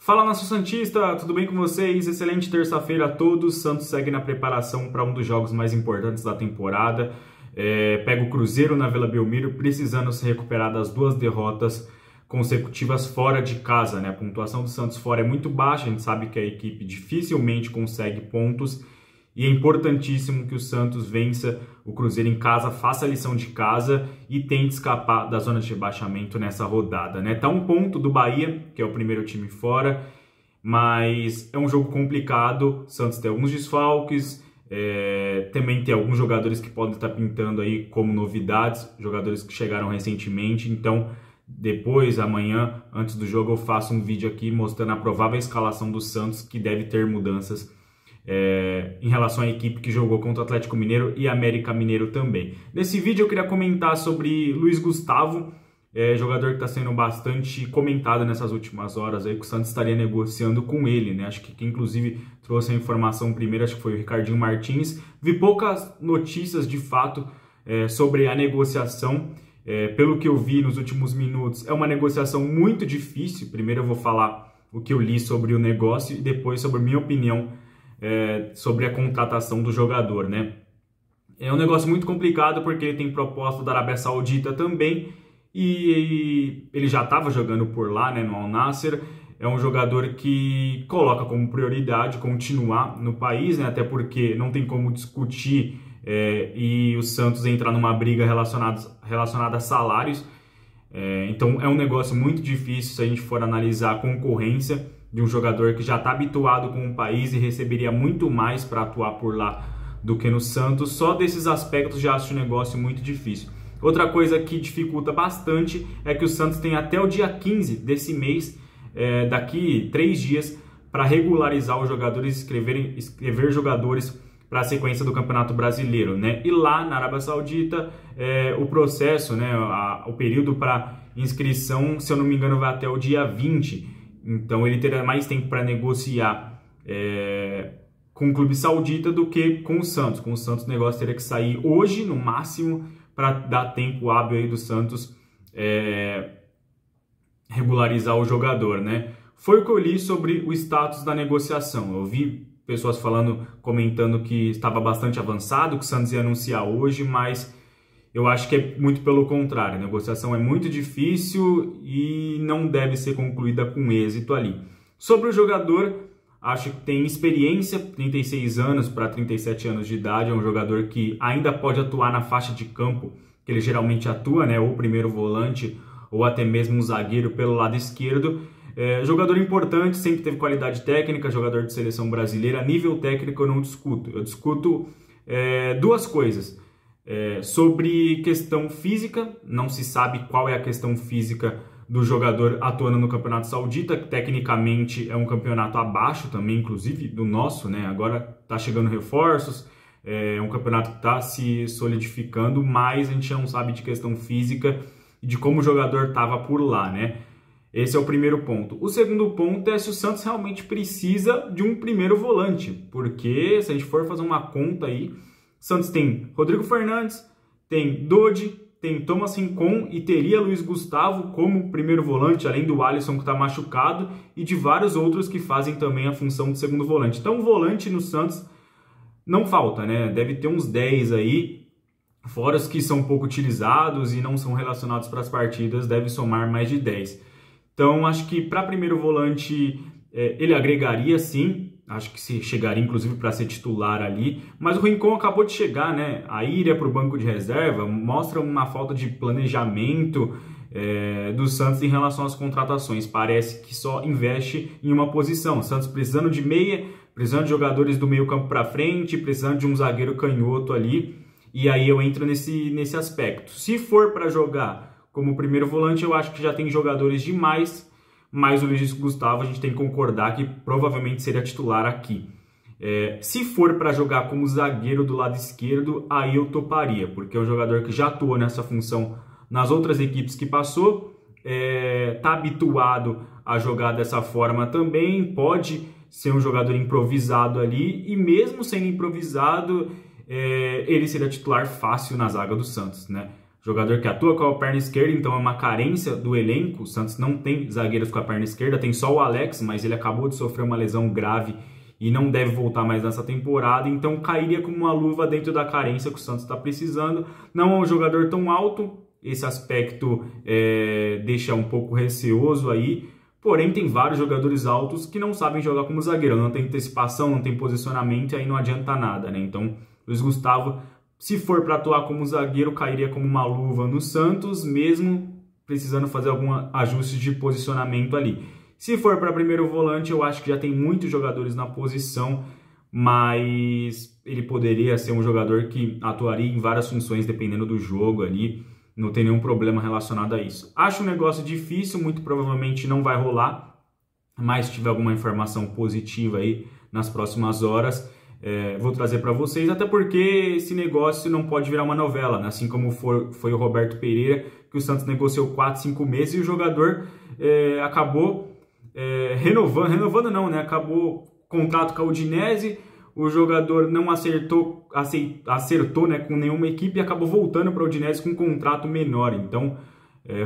Fala, Nação Santista, tudo bem com vocês? Excelente terça-feira a todos. Santos segue na preparação para um dos jogos mais importantes da temporada. Pega o Cruzeiro na Vila Belmiro, precisando se recuperar das duas derrotas consecutivas fora de casa, né? A pontuação do Santos fora é muito baixa, a gente sabe que a equipe dificilmente consegue pontos e é importantíssimo que o Santos vença o Cruzeiro em casa, faça a lição de casa e tente escapar da zona de rebaixamento nessa rodada, né? Tá um ponto do Bahia, que é o primeiro time fora, mas é um jogo complicado. O Santos tem alguns desfalques, também tem alguns jogadores que podem estar pintando aí como novidades, jogadores que chegaram recentemente. Então, depois, amanhã, antes do jogo, eu faço um vídeo aqui mostrando a provável escalação do Santos, que deve ter mudanças em relação à equipe que jogou contra o Atlético Mineiro e América Mineiro também. Nesse vídeo eu queria comentar sobre Luiz Gustavo, jogador que está sendo bastante comentado nessas últimas horas, aí, que o Santos estaria negociando com ele, né? Acho que quem inclusive trouxe a informação primeiro, acho que foi o Ricardinho Martins. Vi poucas notícias de fato sobre a negociação. Pelo que eu vi nos últimos minutos, é uma negociação muito difícil. Primeiro eu vou falar o que eu li sobre o negócio e depois sobre a minha opinião sobre a contratação do jogador, né? É um negócio muito complicado porque ele tem proposta da Arábia Saudita também e ele já estava jogando por lá, né, no Al Nassr. É um jogador que coloca como prioridade continuar no país, né, até porque não tem como discutir e o Santos entrar numa briga relacionada a salários. Então é um negócio muito difícil se a gente for analisar a concorrência de um jogador que já está habituado com o país e receberia muito mais para atuar por lá do que no Santos. Só desses aspectos já acho o negócio muito difícil. Outra coisa que dificulta bastante é que o Santos tem até o dia 15 desse mês, daqui 3 dias, para regularizar os jogadores, escrever jogadores para a sequência do Campeonato Brasileiro, né? E lá na Arábia Saudita, o processo, né, o período para inscrição, se eu não me engano, vai até o dia 20. Então ele terá mais tempo para negociar com o clube saudita do que com o Santos. Com o Santos o negócio teria que sair hoje, no máximo, para dar tempo hábil aí do Santos regularizar o jogador, né? Foi o que eu li sobre o status da negociação. Eu vi pessoas comentando que estava bastante avançado, que o Santos ia anunciar hoje, mas eu acho que é muito pelo contrário. A negociação é muito difícil e não deve ser concluída com êxito ali. Sobre o jogador, acho que tem experiência, 36 anos para 37 anos de idade, é um jogador que ainda pode atuar na faixa de campo, que ele geralmente atua, né, ou primeiro volante, ou até mesmo um zagueiro pelo lado esquerdo. Jogador importante, sempre teve qualidade técnica, jogador de seleção brasileira. Nível técnico eu não discuto. Eu discuto duas coisas. Sobre questão física, não se sabe qual é a questão física do jogador atuando no Campeonato Saudita, que tecnicamente é um campeonato abaixo também, inclusive, do nosso, né? Agora tá chegando reforços, é um campeonato que está se solidificando, mas a gente não sabe de questão física e de como o jogador estava por lá, né? Esse é o primeiro ponto. O segundo ponto é se o Santos realmente precisa de um primeiro volante, porque se a gente for fazer uma conta aí, Santos tem Rodrigo Fernandes, tem Dodi, tem Thomas Rincon e teria Luiz Gustavo como primeiro volante, além do Alisson que está machucado e de vários outros que fazem também a função de segundo volante. Então, volante no Santos não falta, né? Deve ter uns 10 aí, fora os que são pouco utilizados e não são relacionados para as partidas, deve somar mais de 10. Então, acho que para primeiro volante ele agregaria sim. Acho que se chegaria, inclusive, para ser titular ali. Mas o Rincon acabou de chegar, né? A ida para o banco de reserva mostra uma falta de planejamento do Santos em relação às contratações. Parece que só investe em uma posição. O Santos precisando de meia, precisando de jogadores do meio campo para frente, precisando de um zagueiro canhoto ali. E aí eu entro nesse aspecto. Se for para jogar como primeiro volante, eu acho que já tem jogadores demais. Mas o Luiz Gustavo a gente tem que concordar que provavelmente seria titular aqui. Se for para jogar como zagueiro do lado esquerdo, aí eu toparia, porque é um jogador que já atuou nessa função nas outras equipes que passou, está habituado a jogar dessa forma também, pode ser um jogador improvisado ali, e mesmo sendo improvisado, ele seria titular fácil na zaga do Santos, né? jogador que atua com a perna esquerda, então é uma carência do elenco. O Santos não tem zagueiros com a perna esquerda, tem só o Alex, mas ele acabou de sofrer uma lesão grave e não deve voltar mais nessa temporada, então cairia como uma luva dentro da carência que o Santos está precisando. Não é um jogador tão alto, esse aspecto deixa um pouco receoso aí, porém tem vários jogadores altos que não sabem jogar como zagueiro, não tem antecipação, não tem posicionamento e aí não adianta nada, né? Então, Luiz Gustavo, se for para atuar como zagueiro, cairia como uma luva no Santos, mesmo precisando fazer algum ajuste de posicionamento ali. Se for para primeiro volante, eu acho que já tem muitos jogadores na posição, mas ele poderia ser um jogador que atuaria em várias funções dependendo do jogo ali, não tem nenhum problema relacionado a isso. Acho um negócio difícil, muito provavelmente não vai rolar, mas se tiver alguma informação positiva aí nas próximas horas, vou trazer para vocês, até porque esse negócio não pode virar uma novela, né? Assim como foi o Roberto Pereira, que o Santos negociou 4, 5 meses e o jogador acabou renovando não, né? Acabou contrato com a Udinese, o jogador não acertou né, com nenhuma equipe e acabou voltando para a Udinese com um contrato menor. Então,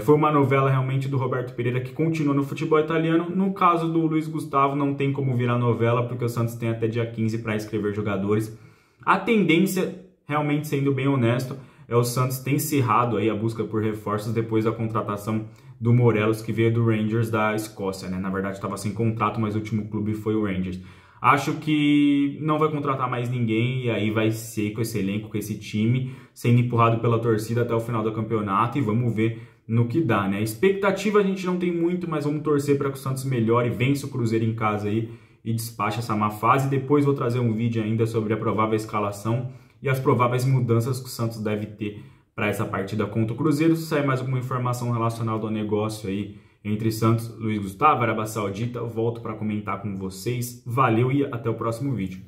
foi uma novela realmente do Roberto Pereira que continua no futebol italiano. No caso do Luiz Gustavo, não tem como virar novela, porque o Santos tem até dia 15 para inscrever jogadores. A tendência, realmente sendo bem honesto, o Santos tem encerrado aí a busca por reforços depois da contratação do Morelos, que veio do Rangers da Escócia, né? Na verdade estava sem contrato, mas o último clube foi o Rangers. Acho que não vai contratar mais ninguém e aí vai ser com esse elenco, com esse time, sendo empurrado pela torcida até o final do campeonato e vamos ver no que dá, né? Expectativa a gente não tem muito, mas vamos torcer para que o Santos melhore, vença o Cruzeiro em casa aí e despache essa má fase. Depois vou trazer um vídeo ainda sobre a provável escalação e as prováveis mudanças que o Santos deve ter para essa partida contra o Cruzeiro. Se sair mais alguma informação relacionada ao negócio aí entre Santos, Luiz Gustavo, Arábia Saudita, eu volto para comentar com vocês. Valeu e até o próximo vídeo.